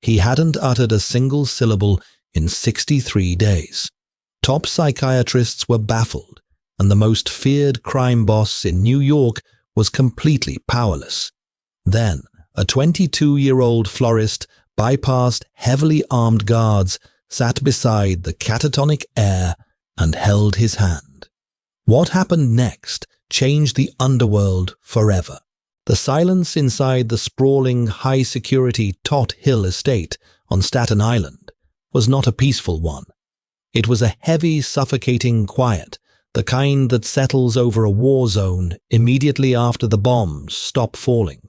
He hadn't uttered a single syllable in 63 days. Top psychiatrists were baffled, and the most feared crime boss in New York was completely powerless. Then, a 22-year-old florist bypassed heavily armed guards, sat beside the catatonic heir, and held his hand. What happened next changed the underworld forever. The silence inside the sprawling, high-security Tot Hill estate on Staten Island was not a peaceful one. It was a heavy, suffocating quiet, the kind that settles over a war zone immediately after the bombs stop falling.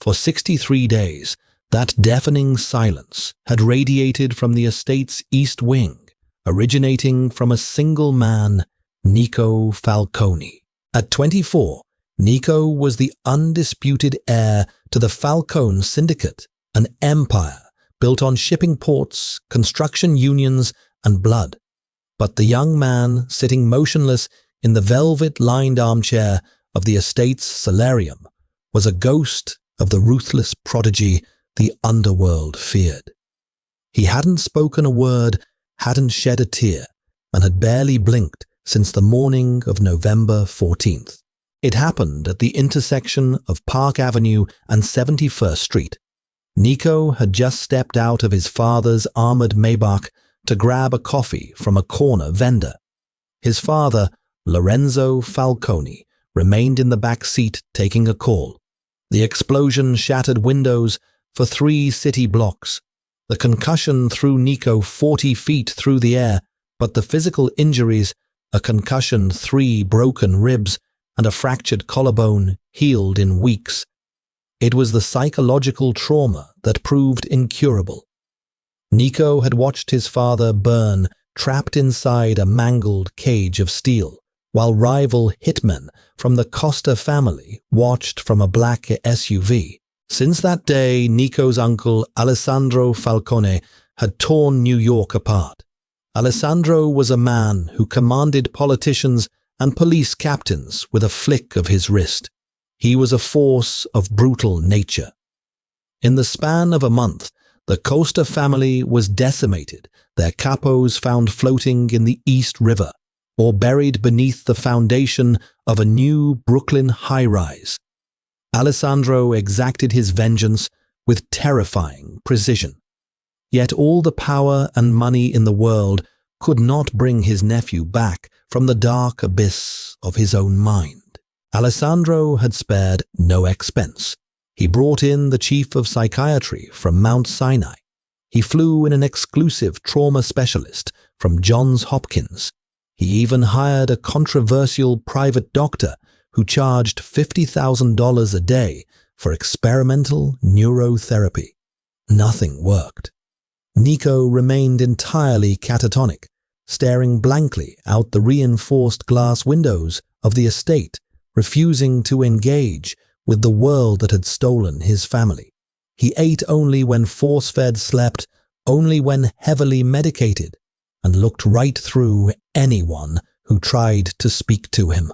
For 63 days, that deafening silence had radiated from the estate's east wing, originating from a single man, Nico Falcone. At 24, Nico was the undisputed heir to the Falcone Syndicate, an empire built on shipping ports, construction unions, and blood. But the young man, sitting motionless in the velvet-lined armchair of the estate's solarium, was a ghost of the ruthless prodigy the underworld feared. He hadn't spoken a word, hadn't shed a tear, and had barely blinked since the morning of November 14th. It happened at the intersection of Park Avenue and 71st Street. Nico had just stepped out of his father's armored Maybach to grab a coffee from a corner vendor. His father, Lorenzo Falcone, remained in the back seat taking a call. The explosion shattered windows for 3 city blocks. The concussion threw Nico 40 feet through the air, but the physical injuries, a concussion, 3 broken ribs, and a fractured collarbone, healed in weeks. It was the psychological trauma that proved incurable. Nico had watched his father burn, trapped inside a mangled cage of steel, while rival hitmen from the Costa family watched from a black SUV. Since that day, Nico's uncle, Alessandro Falcone, had torn New York apart. Alessandro was a man who commanded politicians and police captains with a flick of his wrist. He was a force of brutal nature. In the span of a month, the Costa family was decimated, their capos found floating in the East River, or buried beneath the foundation of a new Brooklyn high-rise. Alessandro exacted his vengeance with terrifying precision. Yet all the power and money in the world could not bring his nephew back from the dark abyss of his own mind. Alessandro had spared no expense. He brought in the chief of psychiatry from Mount Sinai. He flew in an exclusive trauma specialist from Johns Hopkins. He even hired a controversial private doctor who charged $50,000 a day for experimental neurotherapy. Nothing worked. Nico remained entirely catatonic, staring blankly out the reinforced glass windows of the estate, refusing to engage with the world that had stolen his family. He ate only when force-fed, slept only when heavily medicated, and looked right through anyone who tried to speak to him.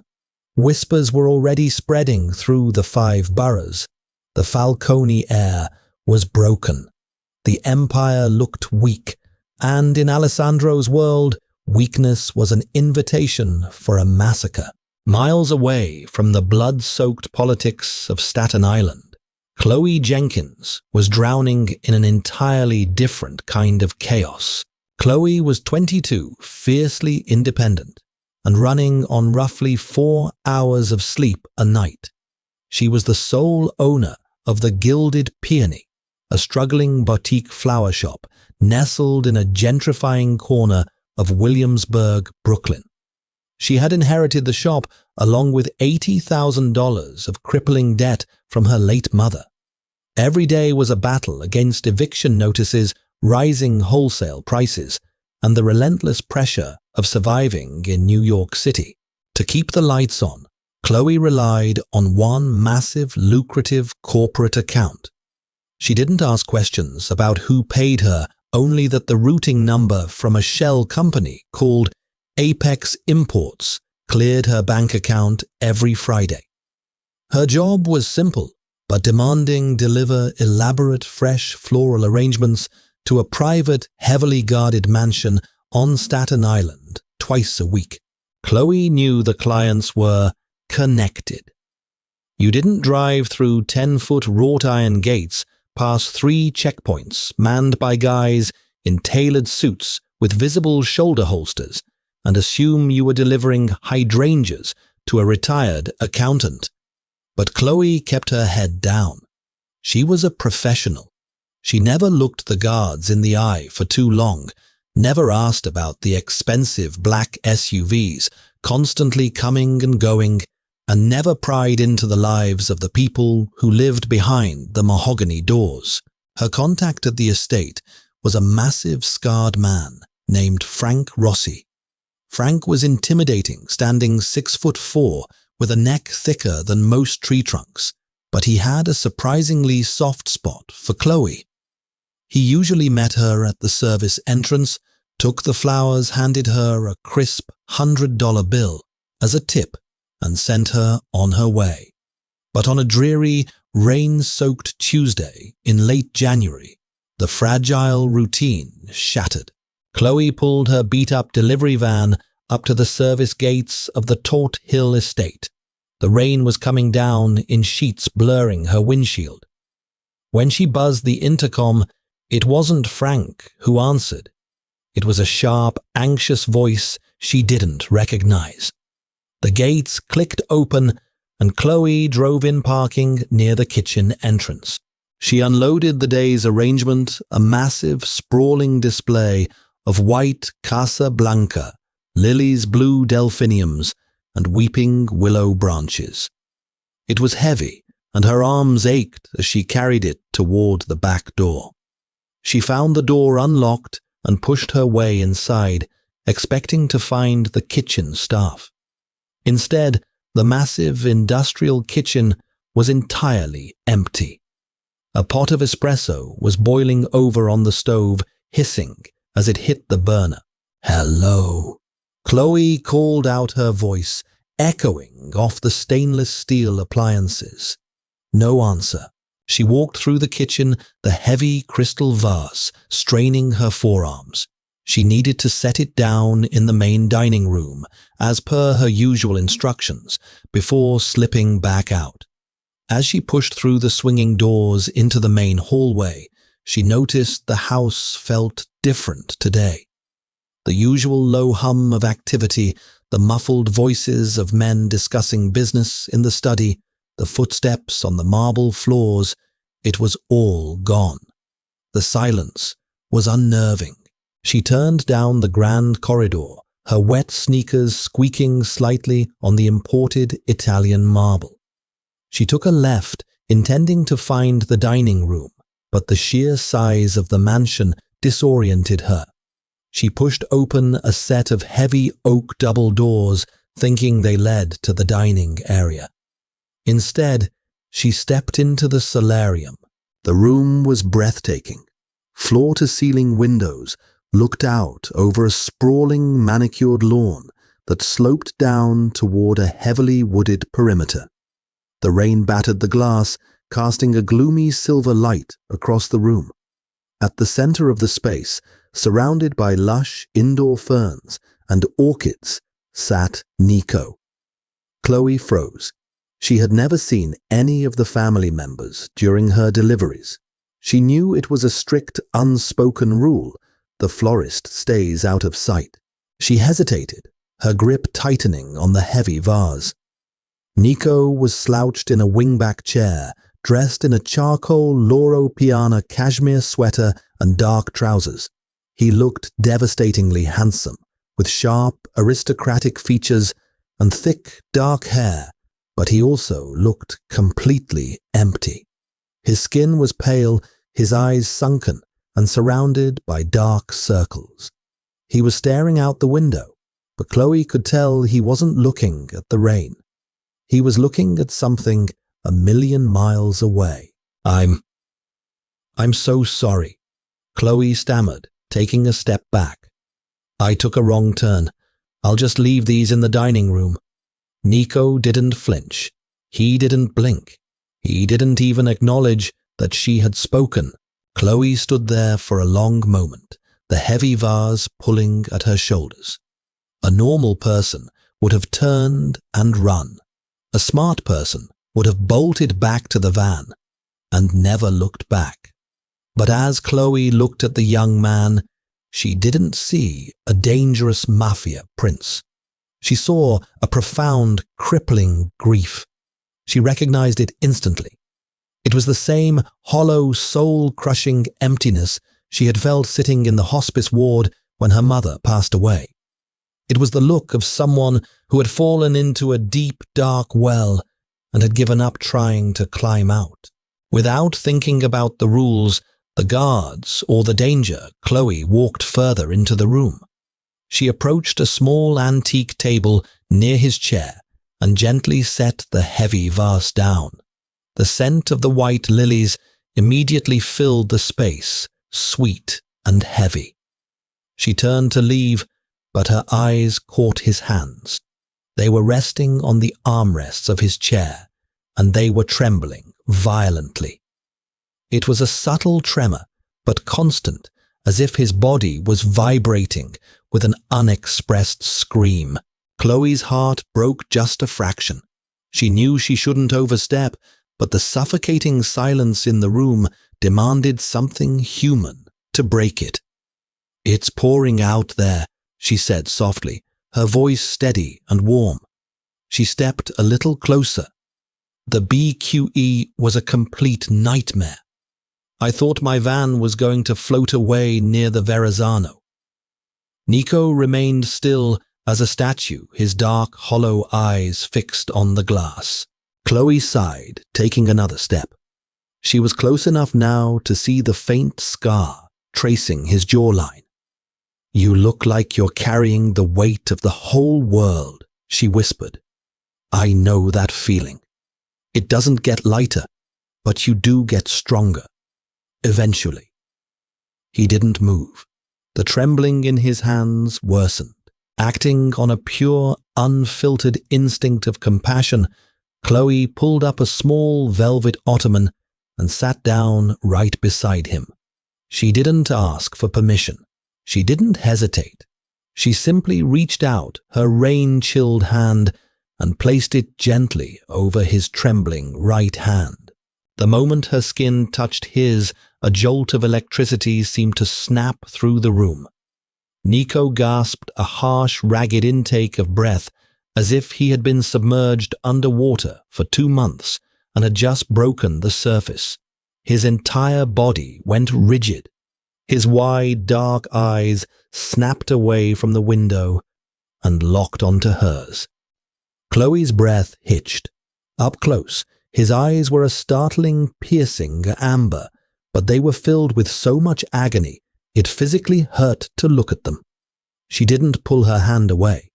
Whispers were already spreading through the 5 boroughs. The Falcone heir was broken. The empire looked weak, and in Alessandro's world, weakness was an invitation for a massacre. Miles away from the blood-soaked politics of Staten Island, Chloe Jenkins was drowning in an entirely different kind of chaos. Chloe was 22, fiercely independent, and running on roughly 4 hours of sleep a night. She was the sole owner of the Gilded Peony, a struggling boutique flower shop nestled in a gentrifying corner of Williamsburg, Brooklyn. She had inherited the shop along with $80,000 of crippling debt from her late mother. Every day was a battle against eviction notices, rising wholesale prices, and the relentless pressure of surviving in New York City. To keep the lights on, Chloe relied on one massive, lucrative corporate account. She didn't ask questions about who paid her, only that the routing number from a shell company called Apex Imports cleared her bank account every Friday. Her job was simple but demanding deliver elaborate, fresh floral arrangements to a private, heavily guarded mansion on Staten Island twice a week. Chloe knew the clients were connected. You didn't drive through 10-foot wrought iron gates past 3 checkpoints manned by guys in tailored suits with visible shoulder holsters and assume you were delivering hydrangeas to a retired accountant. But Chloe kept her head down. She was a professional. She never looked the guards in the eye for too long, never asked about the expensive black SUVs constantly coming and going, and never pried into the lives of the people who lived behind the mahogany doors. Her contact at the estate was a massive, scarred man named Frank Rossi. Frank was intimidating, standing 6'4", with a neck thicker than most tree trunks, but he had a surprisingly soft spot for Chloe. He usually met her at the service entrance, took the flowers, handed her a crisp $100 bill as a tip, and sent her on her way. But on a dreary, rain-soaked Tuesday in late January, the fragile routine shattered. Chloe pulled her beat-up delivery van up to the service gates of the Taut Hill estate. The rain was coming down in sheets blurring her windshield. When she buzzed the intercom, it wasn't Frank who answered. It was a sharp, anxious voice she didn't recognize. The gates clicked open and Chloe drove in, parking near the kitchen entrance. She unloaded the day's arrangement, a massive, sprawling display of white Casa Blanca, lilies, blue delphiniums, and weeping willow branches. It was heavy, and her arms ached as she carried it toward the back door. She found the door unlocked and pushed her way inside, expecting to find the kitchen staff. Instead, the massive industrial kitchen was entirely empty. A pot of espresso was boiling over on the stove, hissing as it hit the burner. "Hello." Chloe called out, her voice echoing off the stainless steel appliances. No answer. She walked through the kitchen, the heavy crystal vase straining her forearms. She needed to set it down in the main dining room, as per her usual instructions, before slipping back out. As she pushed through the swinging doors into the main hallway, she noticed the house felt different today. The usual low hum of activity, the muffled voices of men discussing business in the study, the footsteps on the marble floors, it was all gone. The silence was unnerving. She turned down the grand corridor, her wet sneakers squeaking slightly on the imported Italian marble. She took a left, intending to find the dining room, but the sheer size of the mansion disoriented her. She pushed open a set of heavy oak double doors, thinking they led to the dining area. Instead, she stepped into the solarium. The room was breathtaking. Floor-to-ceiling windows looked out over a sprawling manicured lawn that sloped down toward a heavily wooded perimeter. The rain battered the glass, casting a gloomy silver light across the room. At the center of the space, surrounded by lush indoor ferns and orchids, sat Nico. Chloe froze. She had never seen any of the family members during her deliveries. She knew it was a strict, unspoken rule: the florist stays out of sight. She hesitated, her grip tightening on the heavy vase. Nico was slouched in a wingback chair, dressed in a charcoal Loro Piana cashmere sweater and dark trousers. He looked devastatingly handsome, with sharp, aristocratic features and thick, dark hair, but he also looked completely empty. His skin was pale, his eyes sunken and surrounded by dark circles. He was staring out the window, but Chloe could tell he wasn't looking at the rain. He was looking at something a million miles away. I'm so sorry," Chloe stammered, taking a step back. "I took a wrong turn. I'll just leave these in the dining room." Nico didn't flinch. He didn't blink. He didn't even acknowledge that she had spoken. Chloe stood there for a long moment, the heavy vase pulling at her shoulders. A normal person would have turned and run. A smart person would have bolted back to the van and never looked back. But as Chloe looked at the young man, she didn't see a dangerous mafia prince. She saw a profound, crippling grief. She recognized it instantly. It was the same hollow, soul-crushing emptiness she had felt sitting in the hospice ward when her mother passed away. It was the look of someone who had fallen into a deep, dark well and had given up trying to climb out. Without thinking about the rules, the guards, or the danger, Chloe walked further into the room. She approached a small antique table near his chair and gently set the heavy vase down. The scent of the white lilies immediately filled the space, sweet and heavy. She turned to leave, but her eyes caught his hands. They were resting on the armrests of his chair, and they were trembling violently. It was a subtle tremor, but constant, as if his body was vibrating with an unexpressed scream. Chloe's heart broke just a fraction. She knew she shouldn't overstep, but the suffocating silence in the room demanded something human to break it. "It's pouring out there," she said softly, her voice steady and warm. She stepped a little closer. The BQE was a complete nightmare. I thought my van was going to float away near the Verrazano. Nico remained still as a statue, his dark, hollow eyes fixed on the glass. Chloe sighed, taking another step. She was close enough now to see the faint scar tracing his jawline. "You look like you're carrying the weight of the whole world," she whispered. "I know that feeling. It doesn't get lighter, but you do get stronger. Eventually." He didn't move. The trembling in his hands worsened. Acting on a pure, unfiltered instinct of compassion, Chloe pulled up a small velvet ottoman and sat down right beside him. She didn't ask for permission. She didn't hesitate. She simply reached out her rain-chilled hand and placed it gently over his trembling right hand. The moment her skin touched his, a jolt of electricity seemed to snap through the room. Nico gasped a harsh, ragged intake of breath, as if he had been submerged underwater for 2 months and had just broken the surface. His entire body went rigid. His wide, dark eyes snapped away from the window and locked onto hers. Chloe's breath hitched. Up close, his eyes were a startling, piercing amber, but they were filled with so much agony it physically hurt to look at them. She didn't pull her hand away.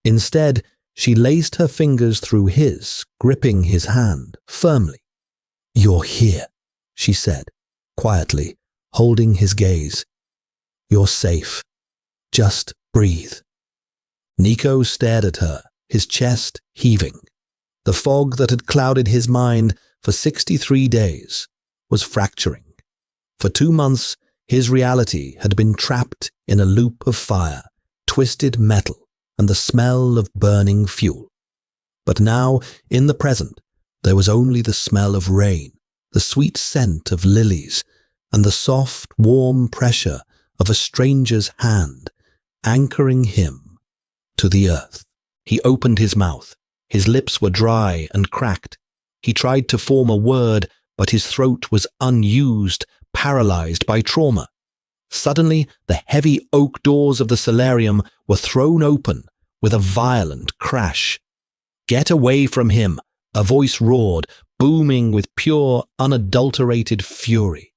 Instead, she laced her fingers through his, gripping his hand firmly. "You're here," she said, quietly, holding his gaze. "You're safe. Just breathe." Nico stared at her, his chest heaving. The fog that had clouded his mind for 63 days was fracturing. For 2 months, his reality had been trapped in a loop of fire, twisted metal, and the smell of burning fuel. But now, in the present, there was only the smell of rain, the sweet scent of lilies, and the soft, warm pressure of a stranger's hand anchoring him to the earth. He opened his mouth. His lips were dry and cracked. He tried to form a word, but his throat was unused, paralyzed by trauma. Suddenly, the heavy oak doors of the solarium were thrown open with a violent crash. "Get away from him!" a voice roared, booming with pure, unadulterated fury.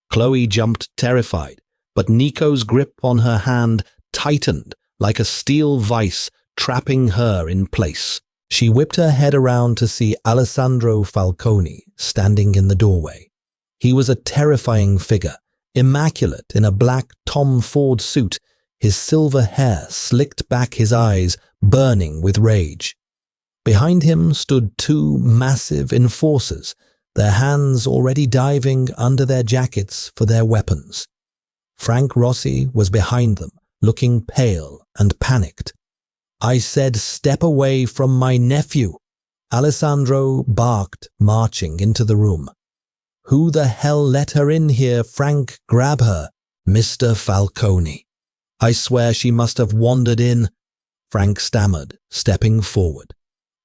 Chloe jumped terrified, but Nico's grip on her hand tightened like a steel vice, trapping her in place. She whipped her head around to see Alessandro Falcone standing in the doorway. He was a terrifying figure, immaculate in a black Tom Ford suit, his silver hair slicked back, his eyes burning with rage. Behind him stood 2 massive enforcers, their hands already diving under their jackets for their weapons. Frank Rossi was behind them, looking pale and panicked. "I said step away from my nephew," Alessandro barked, marching into the room. "Who the hell let her in here, Frank? Grab her, Mr. Falcone." "I swear she must have wandered in," Frank stammered, stepping forward.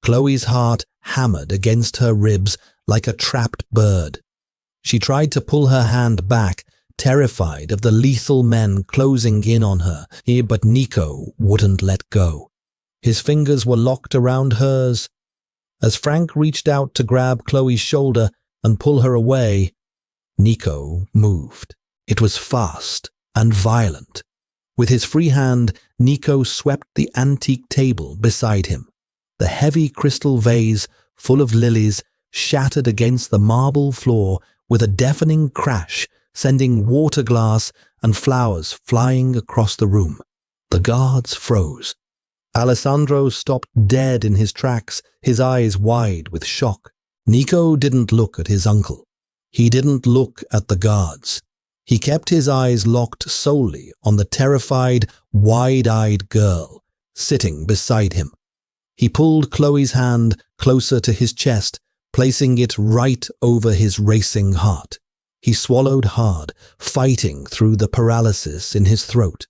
Chloe's heart hammered against her ribs like a trapped bird. She tried to pull her hand back, terrified of the lethal men closing in on her, but Nico wouldn't let go. His fingers were locked around hers. As Frank reached out to grab Chloe's shoulder and pull her away, Nico moved. It was fast and violent. With his free hand, Nico swept the antique table beside him. The heavy crystal vase, full of lilies, shattered against the marble floor with a deafening crash, sending water glass and flowers flying across the room. The guards froze. Alessandro stopped dead in his tracks, his eyes wide with shock. Nico didn't look at his uncle. He didn't look at the guards. He kept his eyes locked solely on the terrified, wide-eyed girl sitting beside him. He pulled Chloe's hand closer to his chest, placing it right over his racing heart. He swallowed hard, fighting through the paralysis in his throat.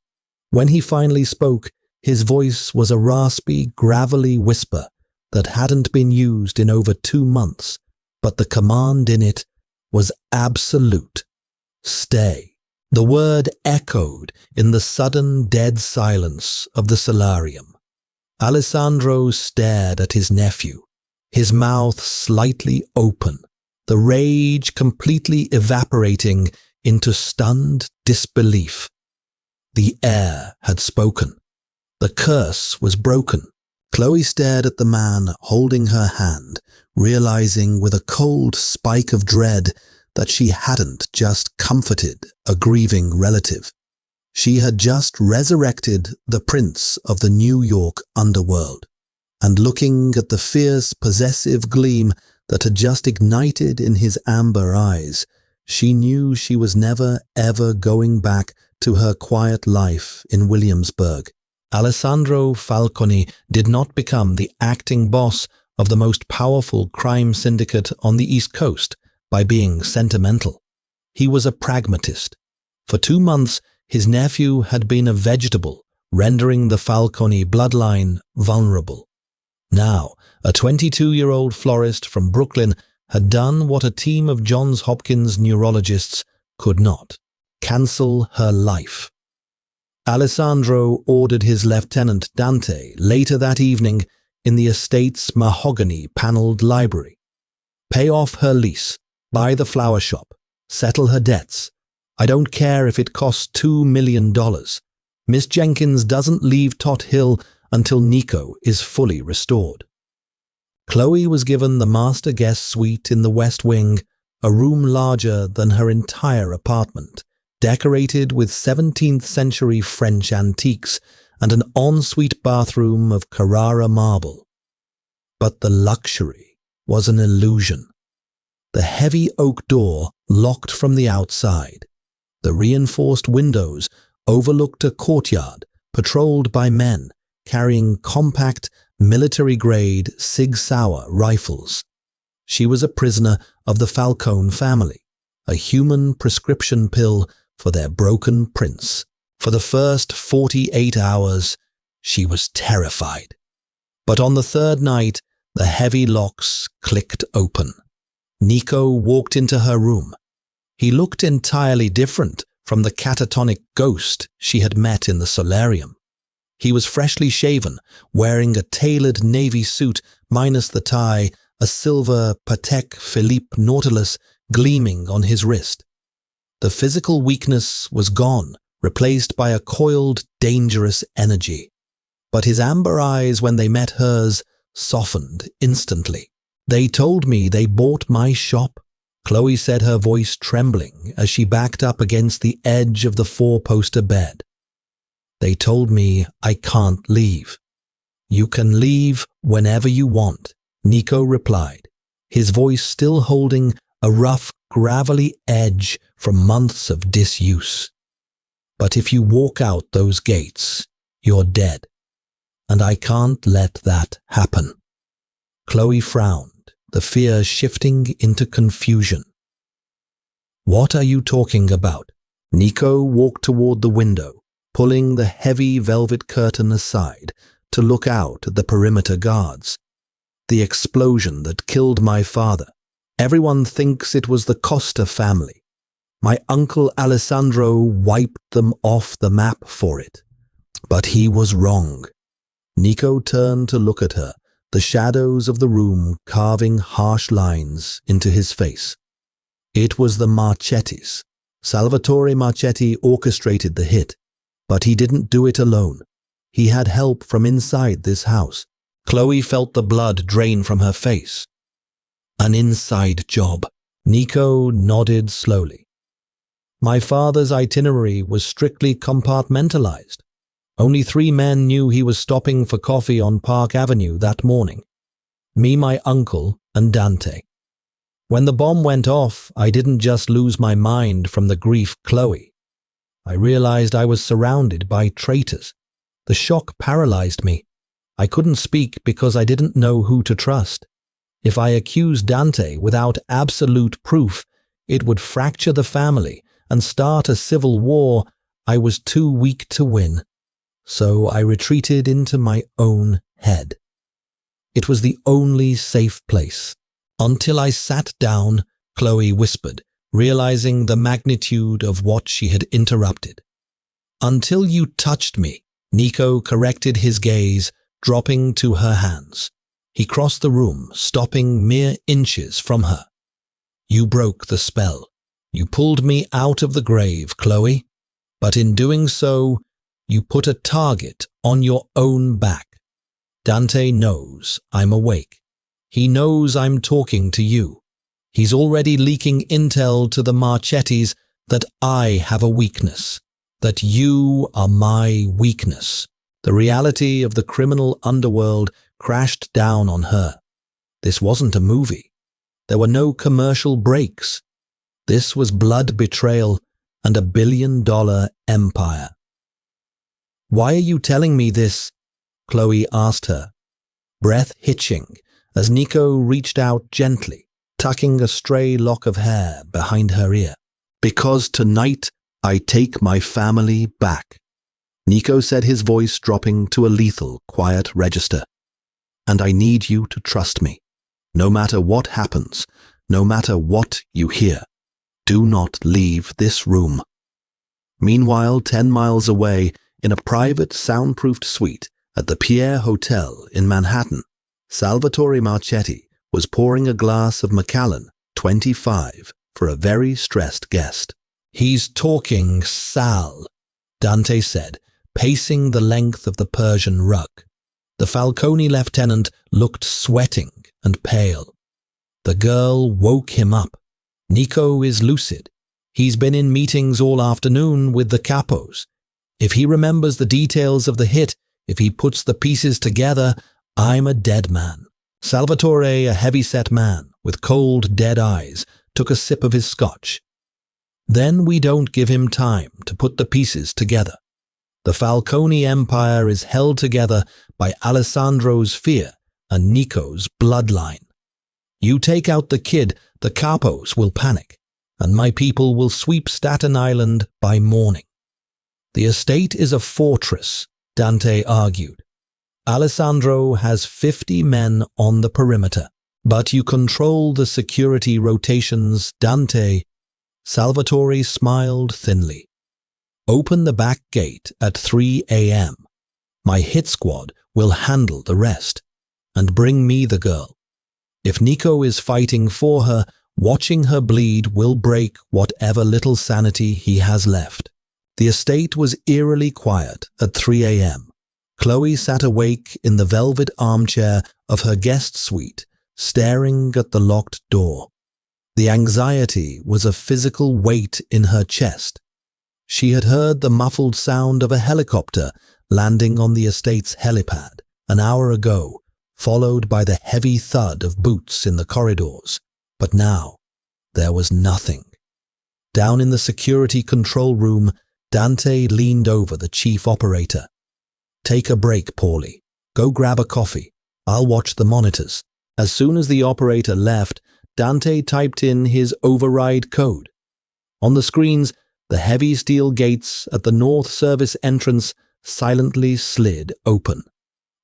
When he finally spoke, his voice was a raspy, gravelly whisper that hadn't been used in over 2 months, but the command in it was absolute. "Stay." The word echoed in the sudden dead silence of the solarium. Alessandro stared at his nephew, his mouth slightly open, the rage completely evaporating into stunned disbelief. The air had spoken. The curse was broken. Chloe stared at the man holding her hand, realizing with a cold spike of dread that she hadn't just comforted a grieving relative. She had just resurrected the prince of the New York underworld. And looking at the fierce, possessive gleam that had just ignited in his amber eyes, she knew she was never, ever going back to her quiet life in Williamsburg. Alessandro Falcone did not become the acting boss of the most powerful crime syndicate on the East Coast by being sentimental. He was a pragmatist. For 2 months, his nephew had been a vegetable, rendering the Falcone bloodline vulnerable. Now, a 22-year-old florist from Brooklyn had done what a team of Johns Hopkins neurologists could not: cancel her life. Alessandro ordered his lieutenant Dante later that evening in the estate's mahogany-paneled library. "Pay off her lease, buy the flower shop, settle her debts. I don't care if it costs $2 million. Miss Jenkins doesn't leave Tot Hill until Nico is fully restored." Chloe was given the master guest suite in the West Wing, a room larger than her entire apartment, decorated with 17th century French antiques and an ensuite bathroom of Carrara marble. But the luxury was an illusion. The heavy oak door locked from the outside. The reinforced windows overlooked a courtyard patrolled by men carrying compact, military-grade Sig Sauer rifles. She was a prisoner of the Falcone family, a human prescription pill for their broken prince. For the first 48 hours, she was terrified. But on the 3rd night, the heavy locks clicked open. Nico walked into her room. He looked entirely different from the catatonic ghost she had met in the solarium. He was freshly shaven, wearing a tailored navy suit minus the tie, a silver Patek Philippe Nautilus gleaming on his wrist. The physical weakness was gone, replaced by a coiled, dangerous energy. But his amber eyes, when they met hers, softened instantly. "They told me they bought my shop," Chloe said, her voice trembling as she backed up against the edge of the 4-poster bed. "They told me I can't leave." "You can leave whenever you want," Nico replied, his voice still holding a rough, gravelly edge from months of disuse. But if you walk out those gates, you're dead. And I can't let that happen. Chloe frowned, the fear shifting into confusion. What are you talking about? Nico walked toward the window, pulling the heavy velvet curtain aside to look out at the perimeter guards. The explosion that killed my father. Everyone thinks it was the Costa family. My uncle Alessandro wiped them off the map for it. But he was wrong. Nico turned to look at her, the shadows of the room carving harsh lines into his face. It was the Marchettis. Salvatore Marchetti orchestrated the hit, but he didn't do it alone. He had help from inside this house. Chloe felt the blood drain from her face. An inside job. Nico nodded slowly. My father's itinerary was strictly compartmentalized. Only 3 men knew he was stopping for coffee on Park Avenue that morning. Me, my uncle, and Dante. When the bomb went off, I didn't just lose my mind from the grief, Chloe. I realized I was surrounded by traitors. The shock paralyzed me. I couldn't speak because I didn't know who to trust. If I accused Dante without absolute proof, it would fracture the family and start a civil war. I was too weak to win. So I retreated into my own head. It was the only safe place. Until I sat down, Chloe whispered, realizing the magnitude of what she had interrupted. Until you touched me, Nico corrected his gaze, dropping to her hands. He crossed the room, stopping mere inches from her. You broke the spell. You pulled me out of the grave, Chloe. But in doing so, you put a target on your own back. Dante knows I'm awake. He knows I'm talking to you. He's already leaking intel to the Marchettis that I have a weakness, that you are my weakness. The reality of the criminal underworld crashed down on her. This wasn't a movie. There were no commercial breaks. This was blood betrayal and a billion-dollar empire. Why are you telling me this? Chloe asked her, breath hitching as Nico reached out gently, tucking a stray lock of hair behind her ear. Because tonight I take my family back. Nico said, his voice dropping to a lethal, quiet register. And I need you to trust me. No matter what happens, no matter what you hear, do not leave this room. Meanwhile, 10 miles away, in a private, soundproofed suite at the Pierre Hotel in Manhattan, Salvatore Marchetti was pouring a glass of Macallan 25 for a very stressed guest. He's talking, Sal, Dante said, pacing the length of the Persian rug. The Falcone lieutenant looked sweating and pale. The girl woke him up. Nico is lucid. He's been in meetings all afternoon with the capos. If he remembers the details of the hit, if he puts the pieces together, I'm a dead man. Salvatore, a heavy-set man with cold, dead eyes, took a sip of his scotch. Then we don't give him time to put the pieces together. The Falcone empire is held together by Alessandro's fear and Nico's bloodline. You take out the kid, the capos will panic, and my people will sweep Staten Island by morning. The estate is a fortress, Dante argued. Alessandro has 50 men on the perimeter, but you control the security rotations, Dante. Salvatore smiled thinly. Open the back gate at 3 a.m. My hit squad will handle the rest, and bring me the girl. If Nico is fighting for her, watching her bleed will break whatever little sanity he has left. The estate was eerily quiet at 3 a.m. Chloe sat awake in the velvet armchair of her guest suite, staring at the locked door. The anxiety was a physical weight in her chest. She had heard the muffled sound of a helicopter landing on the estate's helipad an hour ago, followed by the heavy thud of boots in the corridors. But now, there was nothing. Down in the security control room, Dante leaned over the chief operator. "Take a break, Paulie. Go grab a coffee. I'll watch the monitors." As soon as the operator left, Dante typed in his override code. On the screens, the heavy steel gates at the North Service entrance silently slid open.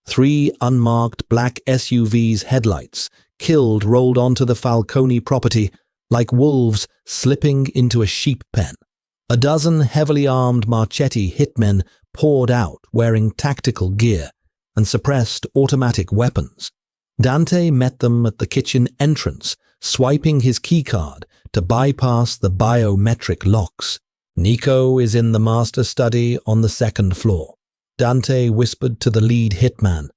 3 unmarked black SUVs' headlights, killed, rolled onto the Falcone property like wolves slipping into a sheep pen. A dozen heavily armed machete hitmen poured out wearing tactical gear and suppressed automatic weapons. Dante met them at the kitchen entrance, swiping his keycard to bypass the biometric locks. "Nico is in the master study on the 2nd floor. Dante whispered to the lead hitman.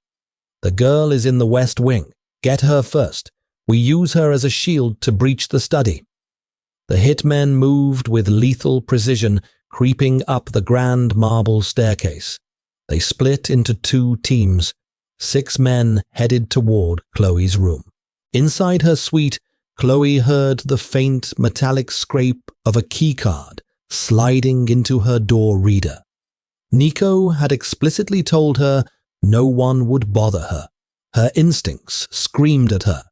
"The girl is in the west wing. Get her first. We use her as a shield to breach the study." The hitmen moved with lethal precision, creeping up the grand marble staircase. They split into 2 teams. 6 men headed toward Chloe's room. Inside her suite, Chloe heard the faint metallic scrape of a keycard sliding into her door reader. Nico had explicitly told her no one would bother her. Her instincts screamed at her.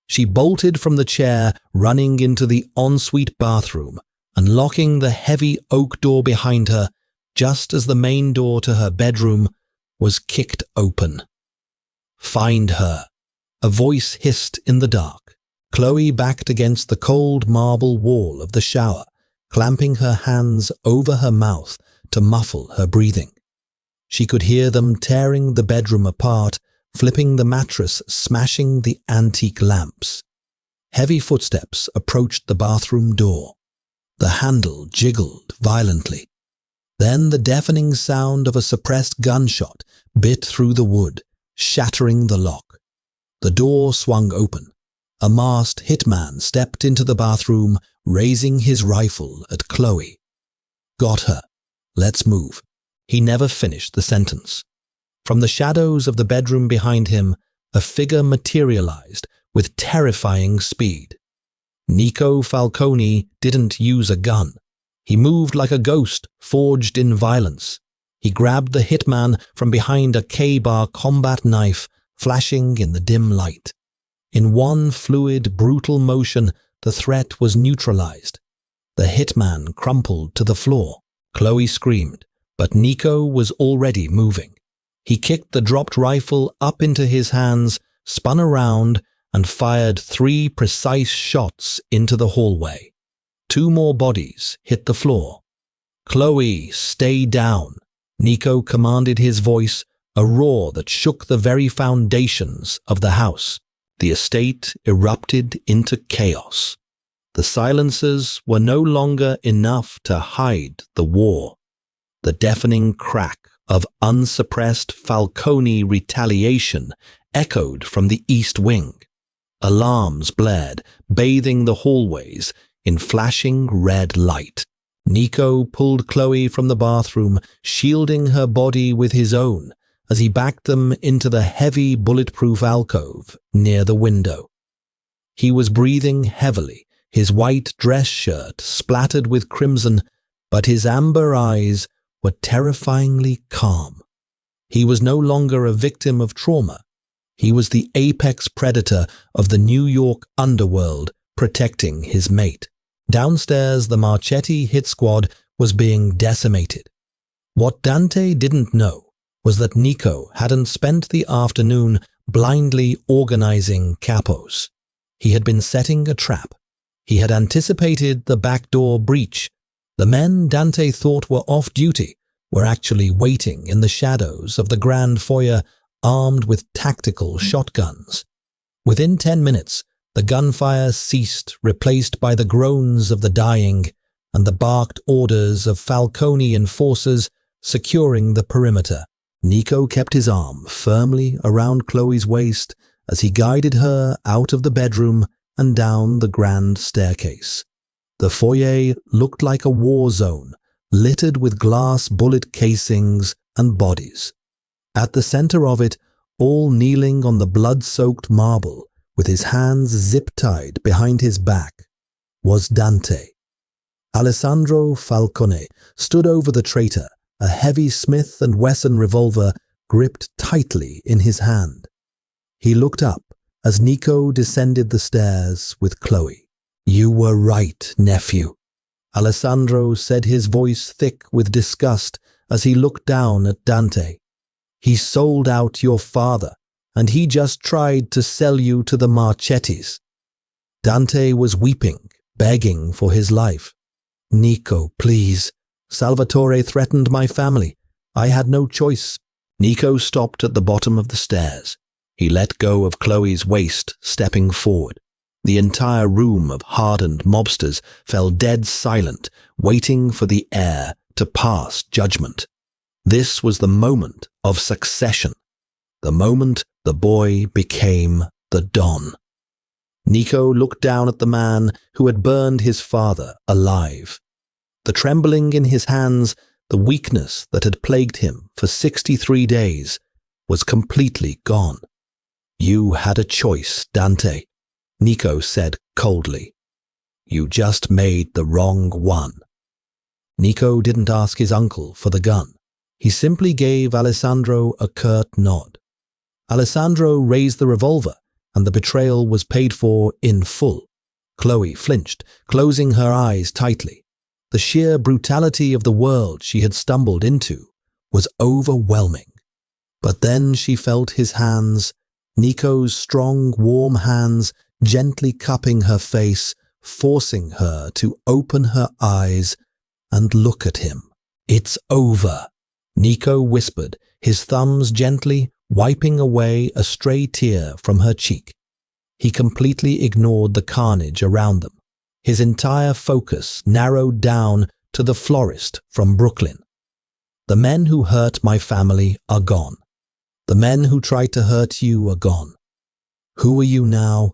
She bolted from the chair, running into the ensuite bathroom and locking the heavy oak door behind her just as the main door to her bedroom was kicked open. "Find her," a voice hissed in the dark. Chloe backed against the cold marble wall of the shower, clamping her hands over her mouth to muffle her breathing. She could hear them tearing the bedroom apart, flipping the mattress, smashing the antique lamps. Heavy footsteps approached the bathroom door. The handle jiggled violently. Then the deafening sound of a suppressed gunshot bit through the wood, shattering the lock. The door swung open. A masked hitman stepped into the bathroom, raising his rifle at Chloe. "Got her. Let's move." He never finished the sentence. From the shadows of the bedroom behind him, a figure materialized with terrifying speed. Nico Falcone didn't use a gun. He moved like a ghost, forged in violence. He grabbed the hitman from behind a K-bar combat knife, flashing in the dim light. In one fluid, brutal motion, the threat was neutralized. The hitman crumpled to the floor. Chloe screamed, but Nico was already moving. He kicked the dropped rifle up into his hands, spun around, and fired 3 precise shots into the hallway. 2 more bodies hit the floor. "Chloe, stay down," Nico commanded, his voice a roar that shook the very foundations of the house. The estate erupted into chaos. The silencers were no longer enough to hide the war. The deafening crack of unsuppressed Falcone retaliation echoed from the east wing. Alarms blared, bathing the hallways in flashing red light. Nico pulled Chloe from the bathroom, shielding her body with his own as he backed them into the heavy bulletproof alcove near the window. He was breathing heavily, his white dress shirt splattered with crimson, but his amber eyes were terrifyingly calm. He was no longer a victim of trauma. He was the apex predator of the New York underworld, protecting his mate. Downstairs, the Machete hit squad was being decimated. What Dante didn't know was that Nico hadn't spent the afternoon blindly organizing capos. He had been setting a trap. He had anticipated the backdoor breach. The men Dante thought were off duty were actually waiting in the shadows of the grand foyer, armed with tactical shotguns. Within 10 minutes, the gunfire ceased, replaced by the groans of the dying and the barked orders of Falcone enforcers securing the perimeter. Nico kept his arm firmly around Chloe's waist as he guided her out of the bedroom and down the grand staircase. The foyer looked like a war zone, littered with glass bullet casings and bodies. At the center of it, all kneeling on the blood-soaked marble, with his hands zip-tied behind his back, was Dante. Alessandro Falcone stood over the traitor, a heavy Smith & Wesson revolver gripped tightly in his hand. He looked up as Nico descended the stairs with Chloe. "You were right, nephew," Alessandro said, his voice thick with disgust as he looked down at Dante. "He sold out your father, and he just tried to sell you to the Marchettis." Dante was weeping, begging for his life. "Nico, please. Salvatore threatened my family. I had no choice." Nico stopped at the bottom of the stairs. He let go of Chloe's waist, stepping forward. The entire room of hardened mobsters fell dead silent, waiting for the heir to pass judgment. This was the moment of succession, the moment the boy became the Don. Nico looked down at the man who had burned his father alive. The trembling in his hands, the weakness that had plagued him for 63 days, was completely gone. "You had a choice, Dante," Nico said coldly. "You just made the wrong one." Nico didn't ask his uncle for the gun. He simply gave Alessandro a curt nod. Alessandro raised the revolver, and the betrayal was paid for in full. Chloe flinched, closing her eyes tightly. The sheer brutality of the world she had stumbled into was overwhelming. But then she felt his hands, Nico's strong, warm hands, gently cupping her face, forcing her to open her eyes and look at him. "It's over," Nico whispered, his thumbs gently wiping away a stray tear from her cheek. He completely ignored the carnage around them. His entire focus narrowed down to the florist from Brooklyn. "The men who hurt my family are gone. The men who tried to hurt you are gone. Who are you now?"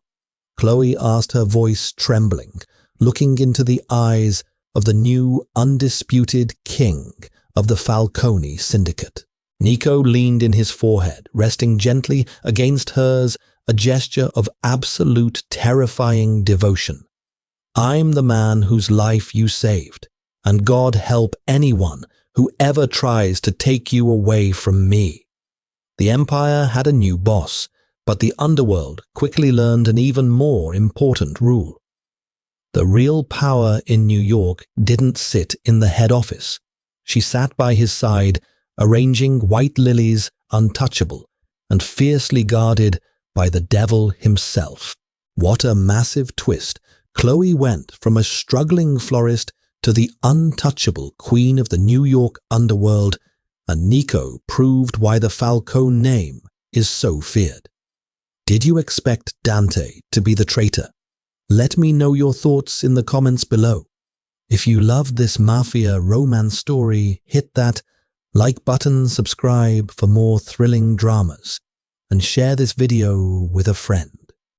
Chloe asked, her voice trembling, looking into the eyes of the new undisputed king of the Falcone syndicate. Nico leaned in his forehead, resting gently against hers, a gesture of absolute terrifying devotion. "I'm the man whose life you saved, and God help anyone who ever tries to take you away from me." The Empire had a new boss, but the underworld quickly learned an even more important rule. The real power in New York didn't sit in the head office. She sat by his side, arranging white lilies untouchable and fiercely guarded by the devil himself. What a massive twist. Chloe went from a struggling florist to the untouchable queen of the New York underworld, and Nico proved why the Falcone name is so feared. Did you expect Dante to be the traitor? Let me know your thoughts in the comments below. If you loved this Mafia romance story, hit that like button, subscribe for more thrilling dramas, and share this video with a friend.